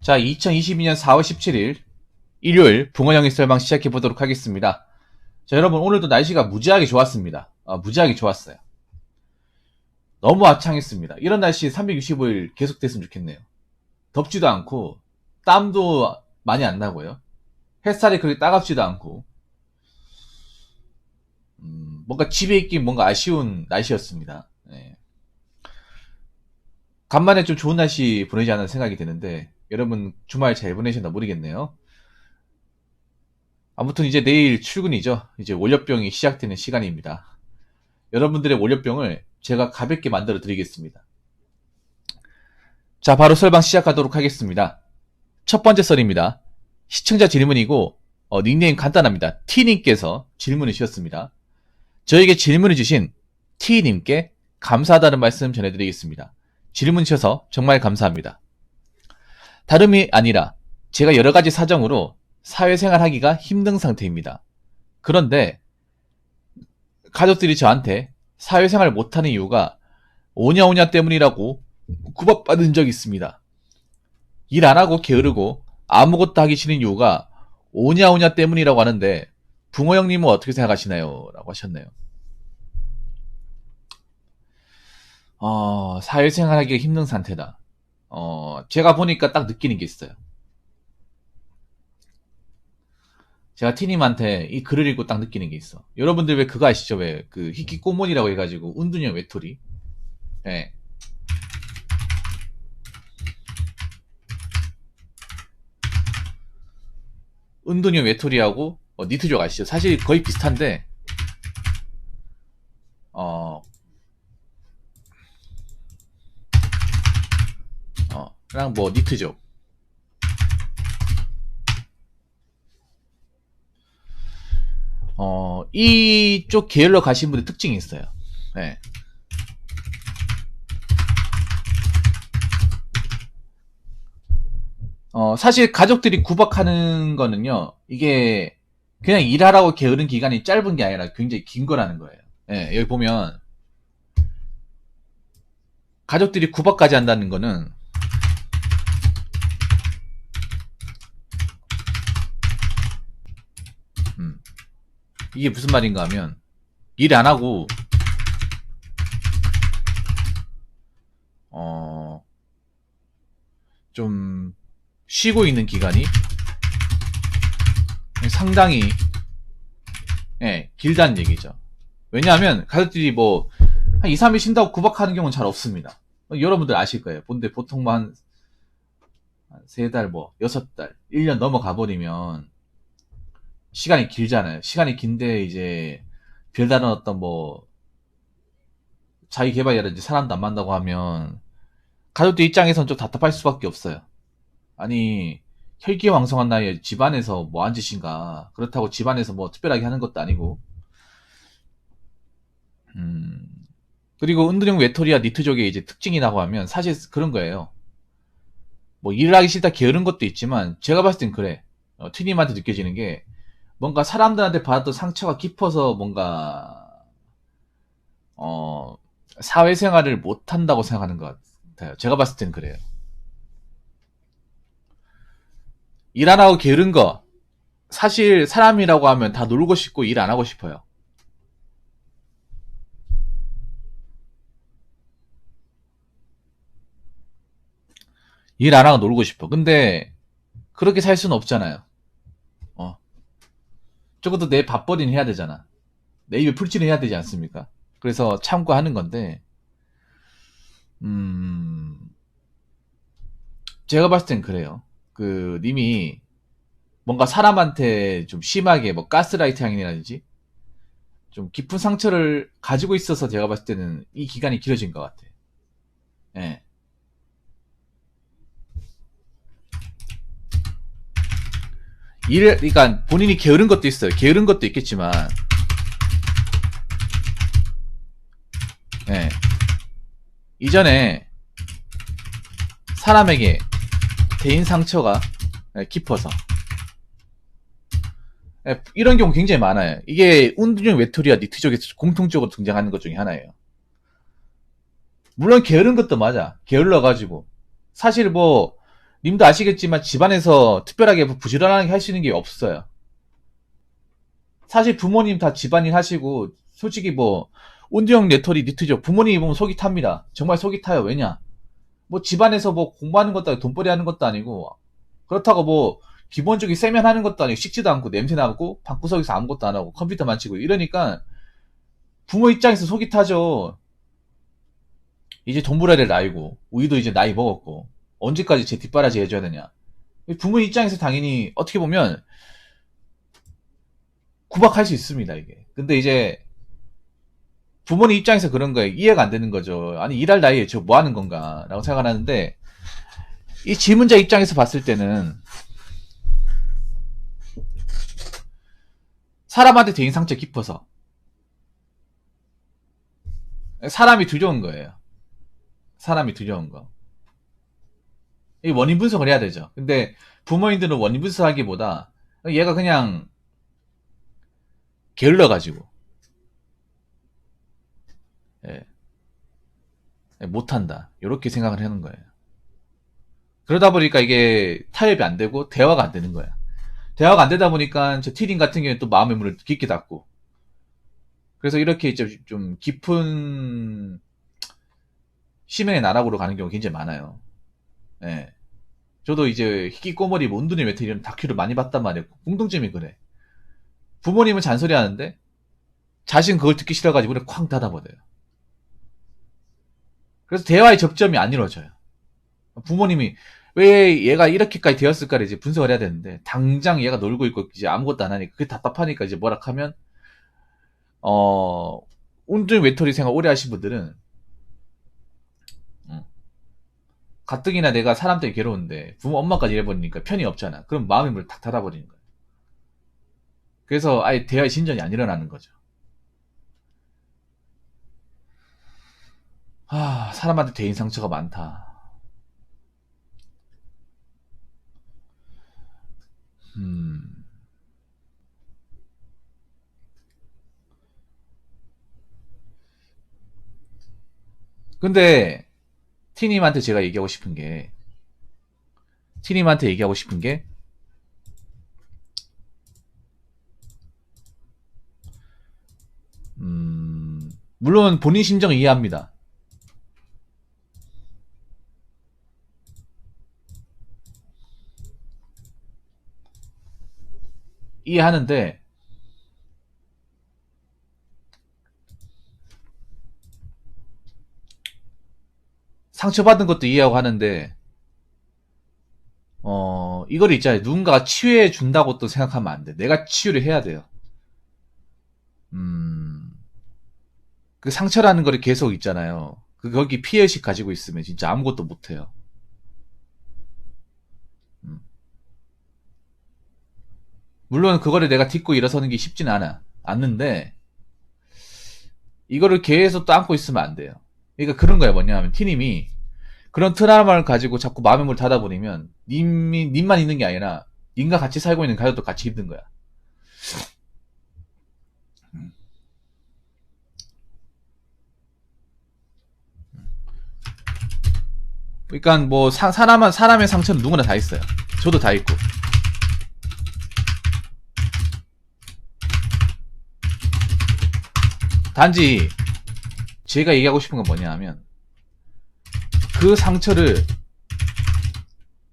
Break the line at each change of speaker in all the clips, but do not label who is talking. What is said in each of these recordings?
자, 2022년 4월 17일 일요일 붕어영의 썰방 시작해 보도록 하겠습니다. 자, 여러분 오늘도 날씨가 무지하게 좋았습니다. 무지하게 좋았어요. 너무 아창했습니다. 이런 날씨 365일 계속됐으면 좋겠네요. 덥지도 않고 땀도 많이 안 나고요. 햇살이 그렇게 따갑지도 않고 뭔가 집에 있긴 뭔가 아쉬운 날씨였습니다. 네. 간만에 좀 좋은 날씨 보내지 않은 생각이 드는데 여러분 주말 잘 보내셨나 모르겠네요. 아무튼 이제 내일 출근이죠. 이제 월요병이 시작되는 시간입니다. 여러분들의 월요병을 제가 가볍게 만들어 드리겠습니다. 자, 바로 설방 시작하도록 하겠습니다. 첫 번째 썰입니다. 시청자 질문이고 닉네임 간단합니다. T님께서 질문을 주셨습니다. 저에게 질문을 주신 T님께 감사하다는 말씀 전해드리겠습니다. 질문 주셔서 정말 감사합니다. 다름이 아니라 제가 여러가지 사정으로 사회생활 하기가 힘든 상태입니다. 그런데 가족들이 저한테 사회생활 못하는 이유가 오냐오냐 때문이라고 구박받은 적이 있습니다. 일 안하고 게으르고 아무것도 하기 싫은 이유가 오냐오냐 때문이라고 하는데 붕어 형님은 어떻게 생각하시나요? 라고 하셨네요. 사회생활 하기가 힘든 상태다. 제가 보니까 딱 느끼는 게 있어요. 제가 티님한테 이 글을 읽고 딱 느끼는 게 있어. 여러분들 왜 그거 아시죠? 왜 그 히키꼬몬이라고 해가지고 은둔형 외톨이. 예. 은둔형 외톨이하고 니트족 아시죠? 사실 거의 비슷한데 그냥 뭐 니트족. 이쪽 계열로 가신 분들 특징이 있어요. 네. 사실 가족들이 구박하는 거는요, 이게 그냥 일하라고 게으른 기간이 짧은 게 아니라 굉장히 긴 거라는 거예요. 네, 여기 보면 가족들이 구박까지 한다는 거는 이게 무슨 말인가 하면 일 안 하고 좀 쉬고 있는 기간이 상당히 길다는 얘기죠. 왜냐하면 가족들이 뭐 한 2, 3일 쉰다고 구박하는 경우는 잘 없습니다. 여러분들 아실 거예요. 근데 보통 뭐 한 3달, 뭐 6달, 1년 넘어가 버리면 시간이 길잖아요. 시간이 긴데 이제 별다른 어떤 뭐 자기 개발이라든지 사람도 안 만나고 하면 가족들 입장에선 좀 답답할 수밖에 없어요. 아니 혈기왕성한 나이에 집안에서 뭐 한 짓인가. 그렇다고 집안에서 뭐 특별하게 하는 것도 아니고. 그리고 은둔형 외톨이와 니트족의 이제 특징이라고 하면 사실 그런 거예요. 뭐 일을 하기 싫다 게으른 것도 있지만 제가 봤을 땐 그래. 트님한테 느껴지는 게 뭔가 사람들한테 받았던 상처가 깊어서 뭔가 사회생활을 못한다고 생각하는 것 같아요. 제가 봤을 땐 그래요. 일 안 하고 게으른 거 사실 사람이라고 하면 다 놀고 싶고 일 안 하고 싶어요. 일 안 하고 놀고 싶어. 근데 그렇게 살 수는 없잖아요. 적어도 내 밥벌이는 해야 되잖아. 내 입에 풀칠은 해야 되지 않습니까? 그래서 참고하는 건데 제가 봤을 땐 그래요. 그 님이 뭔가 사람한테 좀 심하게 뭐 가스라이팅이라든지 좀 깊은 상처를 가지고 있어서 제가 봤을 때는 이 기간이 길어진 것 같아. 예. 그러니까 본인이 게으른 것도 있어요. 게으른 것도 있겠지만, 예. 이전에 사람에게 대인 상처가 깊어서 이런 경우 굉장히 많아요. 이게 운둔형 외톨이와 니트족에서 공통적으로 등장하는 것 중에 하나예요. 물론 게으른 것도 맞아. 게을러가지고 사실 뭐 님도 아시겠지만 집안에서 특별하게 부지런하게 할 수 있는 게 없어요. 사실 부모님 다 집안일 하시고 솔직히 뭐 온두형 레터리 니트죠. 부모님이 보면 속이 탑니다. 정말 속이 타요. 왜냐? 뭐 집안에서 뭐 공부하는 것도 아니고 돈벌이 하는 것도 아니고 그렇다고 뭐 기본적인 세면하는 것도 아니고 씻지도 않고 냄새 나고 방구석에서 아무것도 안 하고 컴퓨터만 치고 이러니까 부모 입장에서 속이 타죠. 이제 돈 벌어야 될 나이고 우리도 이제 나이 먹었고 언제까지 제 뒷바라지 해줘야 되냐. 부모 입장에서 당연히 어떻게 보면 구박할 수 있습니다 이게. 근데 이제 부모님 입장에서 그런 거에 이해가 안 되는 거죠. 아니 일할 나이에 저 뭐 하는 건가 라고 생각하는데 이 질문자 입장에서 봤을 때는 사람한테 대인 상처 깊어서 사람이 두려운 거예요. 사람이 두려운 거. 이 원인 분석을 해야 되죠. 근데 부모님들은 원인 분석하기보다 얘가 그냥 게을러가지고 예, 못한다 이렇게 생각을 하는 거예요. 그러다 보니까 이게 타협이 안 되고 대화가 안 되는 거야. 대화가 안 되다 보니까 저 티링 같은 경우에 또 마음의 문을 깊게 닫고 그래서 이렇게 이제 좀 깊은 심연의 나락으로 가는 경우가 굉장히 많아요. 예. 저도 이제 희귀꼬머리 몬드네 메트 이런 다큐를 많이 봤단 말이에요. 공통점이 그래. 부모님은 잔소리 하는데 자신 그걸 듣기 싫어가지고 문을 쾅 닫아버려요. 그래서 대화의 접점이 안 이루어져요. 부모님이 왜 얘가 이렇게까지 되었을까를 이제 분석을 해야 되는데 당장 얘가 놀고 있고 이제 아무것도 안 하니까 그게 답답하니까 이제 뭐라 하면 온종일 외톨이 생활 오래 하신 분들은 가뜩이나 내가 사람 때문에 괴로운데 부모 엄마까지 이래버리니까 편이 없잖아. 그럼 마음의 문을 탁 닫아버리는 거예요. 그래서 아예 대화의 진전이 안 일어나는 거죠. 사람한테 대인 상처가 많다. 음. 근데 티님한테 제가 얘기하고 싶은 게 티님한테 얘기하고 싶은 게 물론 본인 심정 이해합니다. 이해하는데 상처받은 것도 이해하고 하는데 이걸 있잖아요. 누군가가 치유해 준다고 또 생각하면 안 돼. 내가 치유를 해야 돼요. 그 상처라는 거를 계속 있잖아요. 거기 피해의식 가지고 있으면 진짜 아무것도 못해요. 음. 물론 그거를 내가 딛고 일어서는 게 쉽진 않는데 이거를 계속 또 안고 있으면 안 돼요. 그러니까 그런 거야. 뭐냐면 티님이 그런 트라우마를 가지고 자꾸 마음의 문을 닫아버리면 님만 있는 게 아니라 님과 같이 살고 있는 가족도 같이 힘든 거야. 그러니까 뭐 사람의 상처는 누구나 다 있어요. 저도 다 있고. 단지 제가 얘기하고 싶은 건 뭐냐 하면 그 상처를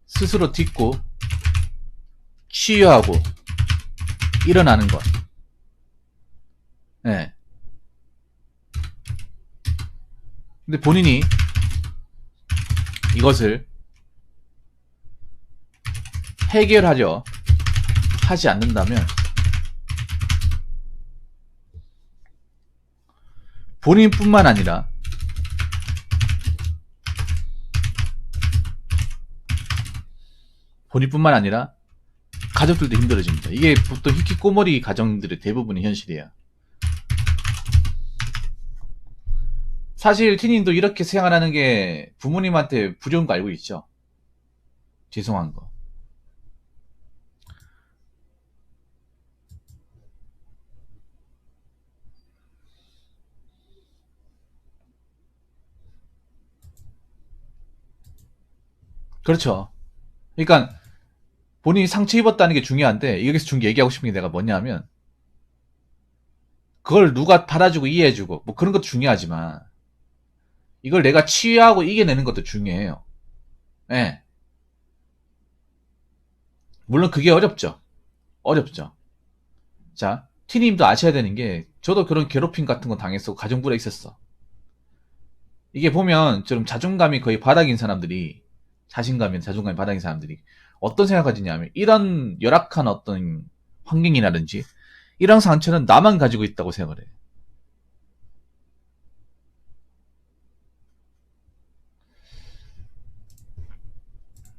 스스로 딛고 치유하고 일어나는 것. 네. 근데 본인이 이것을 해결하려 하지 않는다면 본인뿐만 아니라 가족들도 힘들어집니다. 이게 보통 히키꼬머리 가정들의 대부분의 현실이에요. 사실 티님도 이렇게 생활하는 게 부모님한테 부러운 거 알고 있죠? 죄송한 거. 그렇죠. 그러니까 본인이 상처 입었다는 게 중요한데 여기서 얘기하고 싶은 게 내가 뭐냐면 그걸 누가 받아주고 이해해주고 뭐 그런 것도 중요하지만 이걸 내가 치유하고 이겨내는 것도 중요해요. 예. 물론 그게 어렵죠. 어렵죠. 자, 티님도 아셔야 되는 게 저도 그런 괴롭힘 같은 거 당했어. 가정부에 있었어. 이게 보면 좀 자존감이 거의 바닥인 사람들이 자존감이 바닥인 사람들이 어떤 생각 가지냐면 이런 열악한 어떤 환경이라든지 이런 상처는 나만 가지고 있다고 생각을 해.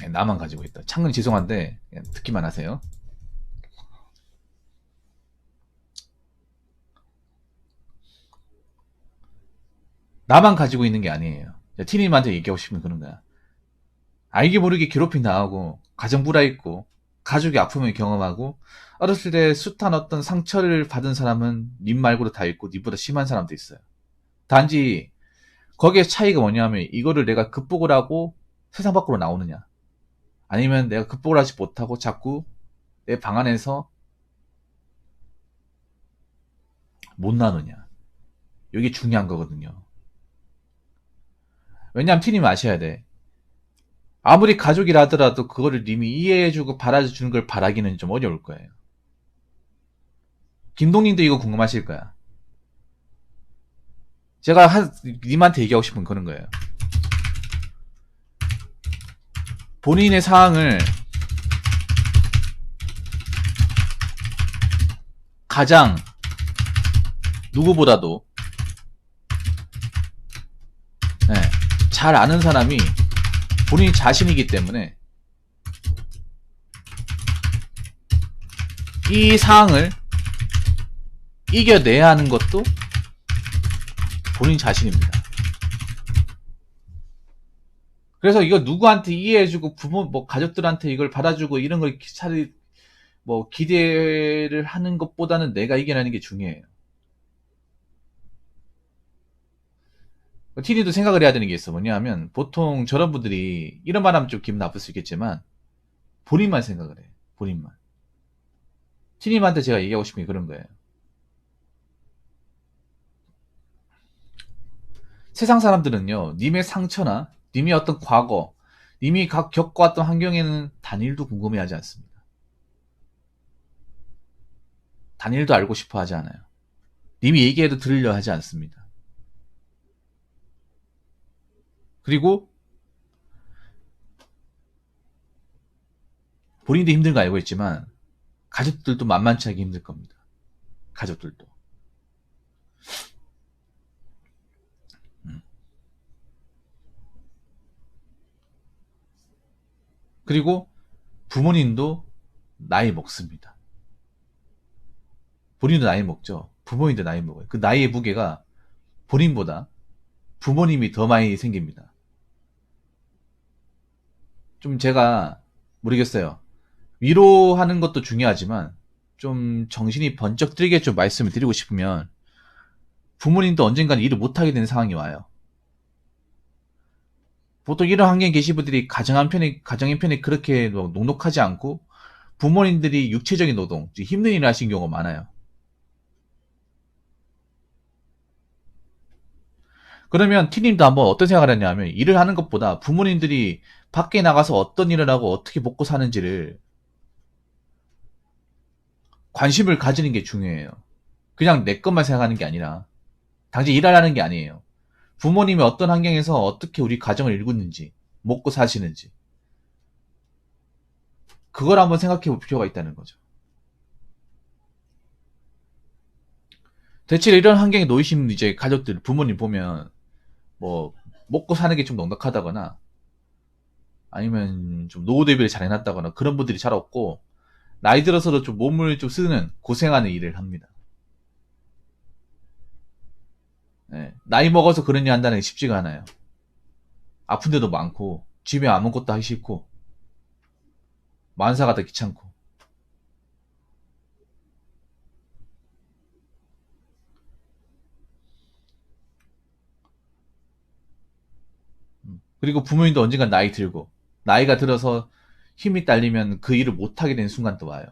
네, 나만 가지고 있다. 참는 죄송한데 듣기만 하세요. 나만 가지고 있는 게 아니에요. 티님한테 얘기하고 싶은 그런 거야. 알게 모르게 괴롭힘 당하고 가정 불화 있고 가족이 아픔을 경험하고 어렸을 때 숱한 어떤 상처를 받은 사람은 님 말고도 다 있고 님보다 심한 사람도 있어요. 단지 거기에 차이가 뭐냐면 이거를 내가 극복을 하고 세상 밖으로 나오느냐 아니면 내가 극복을 하지 못하고 자꾸 내 방 안에서 못 나누냐 이게 중요한 거거든요. 왜냐하면 티님 아셔야 돼. 아무리 가족이라 하더라도 그거를 님이 이해해주고 받아주는 걸 바라기는 좀 어려울 거예요. 김동님도 이거 궁금하실 거야. 제가 님한테 얘기하고 싶은 그런 거예요. 본인의 상황을 가장 누구보다도 네, 잘 아는 사람이 본인 자신이기 때문에 이 상황을 이겨내야 하는 것도 본인 자신입니다. 그래서 이거 누구한테 이해해주고 부모 뭐 가족들한테 이걸 받아주고 이런 걸 차라리 뭐 기대를 하는 것보다는 내가 이겨내는 게 중요해요. 티니도 생각을 해야 되는 게 있어. 뭐냐면 보통 저런 분들이 이런 말 하면 좀 기분 나쁠 수 있겠지만 본인만 생각을 해. 본인만. 티님한테 제가 얘기하고 싶은 게 그런 거예요. 세상 사람들은요, 님의 상처나 님의 어떤 과거, 님이 겪어왔던 환경에는 단일도 궁금해하지 않습니다. 단일도 알고 싶어 하지 않아요. 님이 얘기해도 들으려 하지 않습니다. 그리고 본인도 힘든 거 알고 있지만 가족들도 만만치 않게 힘들 겁니다. 가족들도. 그리고 부모님도 나이 먹습니다. 본인도 나이 먹죠. 부모님도 나이 먹어요. 그 나이의 무게가 본인보다 부모님이 더 많이 생깁니다. 좀 제가 모르겠어요. 위로하는 것도 중요하지만 좀 정신이 번쩍 들게 좀 말씀을 드리고 싶으면 부모님도 언젠가는 일을 못하게 되는 상황이 와요. 보통 이런 환경에 계신 분들이 가정 형편이 그렇게 녹록하지 않고 부모님들이 육체적인 노동, 힘든 일을 하신 경우가 많아요. 그러면 티님도 한번 어떤 생각을 했냐면 일을 하는 것보다 부모님들이 밖에 나가서 어떤 일을 하고 어떻게 먹고 사는지를 관심을 가지는 게 중요해요. 그냥 내 것만 생각하는 게 아니라 당장 일하라는 게 아니에요. 부모님이 어떤 환경에서 어떻게 우리 가정을 일구는지 먹고 사시는지 그걸 한번 생각해 볼 필요가 있다는 거죠. 대체 이런 환경에 놓이신 이제 가족들 부모님 보면 뭐 먹고 사는 게 좀 넉넉하다거나 아니면 좀 노후 대비를 잘 해놨다거나 그런 분들이 잘 없고 나이 들어서도 좀 몸을 좀 쓰는 고생하는 일을 합니다. 예, 나이 먹어서 그런 일 한다는 게 쉽지가 않아요. 아픈 데도 많고 집에 아무것도 하기 싫고 만사가 더 귀찮고 그리고 부모님도 언젠간 나이 들고 나이가 들어서 힘이 딸리면 그 일을 못하게 되는 순간도 와요.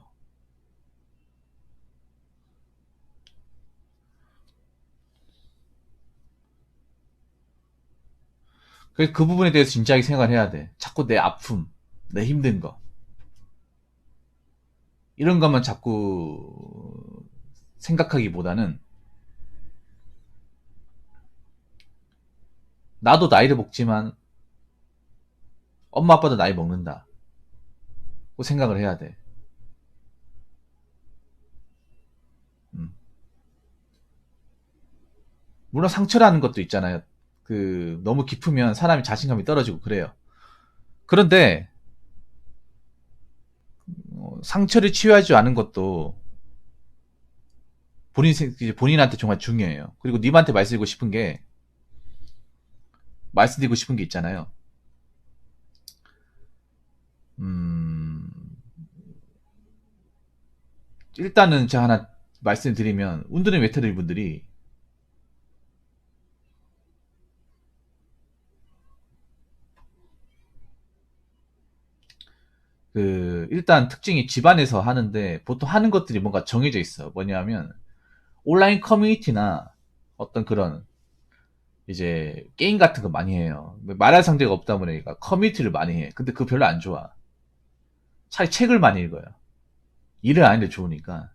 그래서 그 부분에 대해서 진지하게 생각을 해야 돼. 자꾸 내 아픔, 내 힘든 거. 이런 것만 자꾸 생각하기보다는 나도 나이를 먹지만 엄마 아빠도 나이 먹는다. 고 생각을 해야 돼. 음. 물론 상처라는 것도 있잖아요. 너무 깊으면 사람이 자신감이 떨어지고 그래요. 그런데 상처를 치유하지 않은 것도 본인한테 정말 중요해요. 그리고 님한테 말씀드리고 싶은 게 있잖아요. 음, 일단은 제가 하나 말씀드리면, 운동의 웨테르 분들이, 일단 특징이 집안에서 하는데, 보통 하는 것들이 뭔가 정해져 있어. 뭐냐면, 온라인 커뮤니티나 어떤 그런, 이제, 게임 같은 거 많이 해요. 말할 상대가 없다 보니까 커뮤니티를 많이 해. 근데 그거 별로 안 좋아. 차라리 책을 많이 읽어요. 일을 안 해도 좋으니까.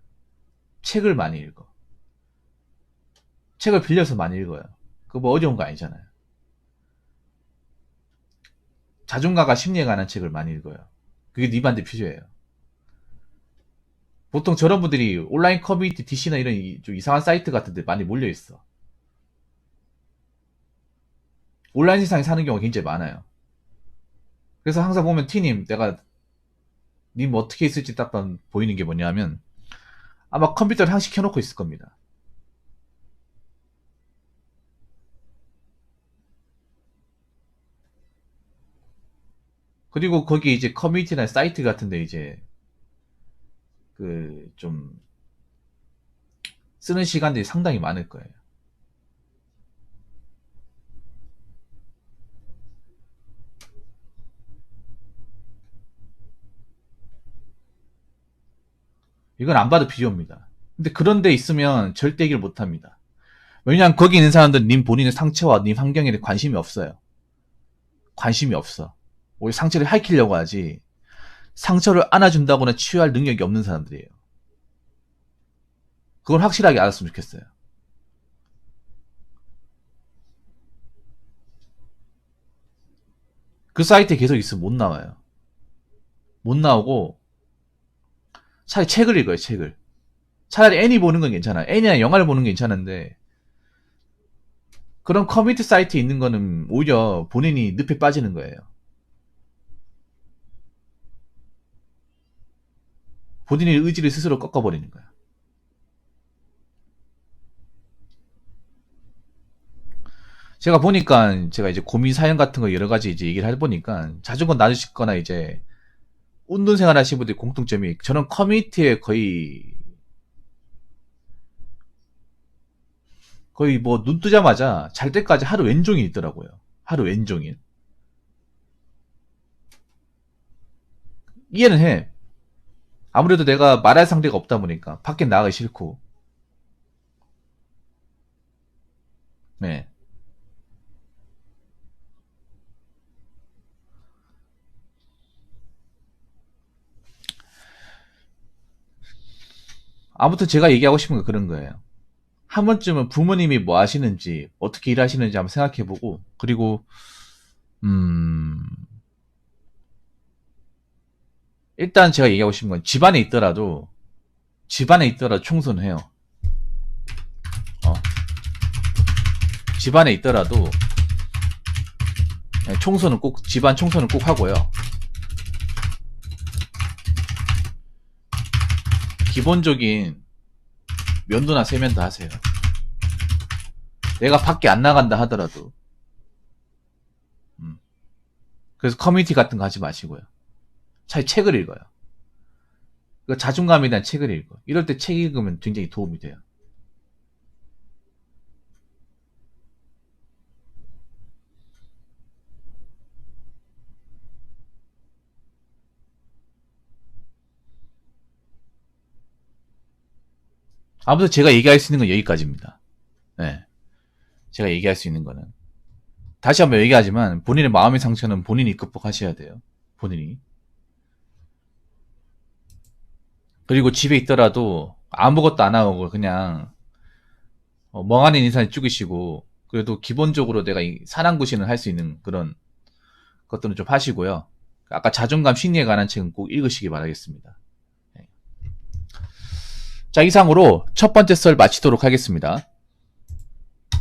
책을 많이 읽어. 책을 빌려서 많이 읽어요. 그거 뭐 어려운 거 아니잖아요. 자존감과 심리에 관한 책을 많이 읽어요. 그게 니한테 필요해요. 보통 저런 분들이 온라인 커뮤니티 DC나 이런 좀 이상한 사이트 같은 데 많이 몰려 있어. 온라인 세상에 사는 경우가 굉장히 많아요. 그래서 항상 보면 T님, 내가 님 어떻게 있을지 딱 보이는 게 뭐냐면 아마 컴퓨터를 항상 켜놓고 있을 겁니다. 그리고 거기 이제 커뮤니티나 사이트 같은데 이제 좀 쓰는 시간들이 상당히 많을 거예요. 이건 안 봐도 비교입니다. 근데 그런 데 있으면 절대 얘기를 못 합니다. 왜냐하면 거기 있는 사람들은 님 본인의 상처와 님 환경에 대해 관심이 없어요. 관심이 없어. 오히려 상처를 핥히려고 하지 상처를 안아준다거나 치유할 능력이 없는 사람들이에요. 그걸 확실하게 알았으면 좋겠어요. 그 사이트에 계속 있으면 못 나와요. 못 나오고 차라리 책을 읽어요. 책을. 차라리 애니 보는 건 괜찮아요. 애니나 영화를 보는 건 괜찮은데 그런 커뮤니티 사이트에 있는 거는 오히려 본인이 늪에 빠지는 거예요. 본인의 의지를 스스로 꺾어버리는 거야. 제가 보니까 제가 이제 고민 사연 같은 거 여러 가지 이제 얘기를 해보니까 자전거 놔주시거나 이제 운동 생활 하시는 분들의 공통점이 저는 커뮤니티에 거의 뭐 눈 뜨자마자 잘 때까지 하루 왼종일 있더라고요. 하루 왼종일. 이해는 해. 아무래도 내가 말할 상대가 없다 보니까 밖에 나가기 싫고. 네. 아무튼 제가 얘기하고 싶은 건 그런 거예요. 한 번쯤은 부모님이 뭐 하시는지, 어떻게 일하시는지 한번 생각해보고, 그리고, 음, 일단 제가 얘기하고 싶은 건 집안에 있더라도 청소는 해요. 어, 집안에 있더라도 집안 청소는 꼭 하고요. 기본적인 면도나 세면도 하세요. 내가 밖에 안 나간다 하더라도. 음. 그래서 커뮤니티 같은 거 하지 마시고요. 차라리 책을 읽어요. 그 자존감에 대한 책을 읽어. 이럴 때 책 읽으면 굉장히 도움이 돼요. 아무튼 제가 얘기할 수 있는 건 여기까지입니다. 네. 제가 얘기할 수 있는 거는. 다시 한번 얘기하지만 본인의 마음의 상처는 본인이 극복하셔야 돼요. 본인이. 그리고 집에 있더라도 아무것도 안 하고 그냥 멍하니 인상을 죽이시고 그래도 기본적으로 내가 이 산안구신을 할 수 있는 그런 것들은 좀 하시고요. 아까 자존감 심리에 관한 책은 꼭 읽으시기 바라겠습니다. 자, 이상으로 첫 번째 썰 마치도록 하겠습니다.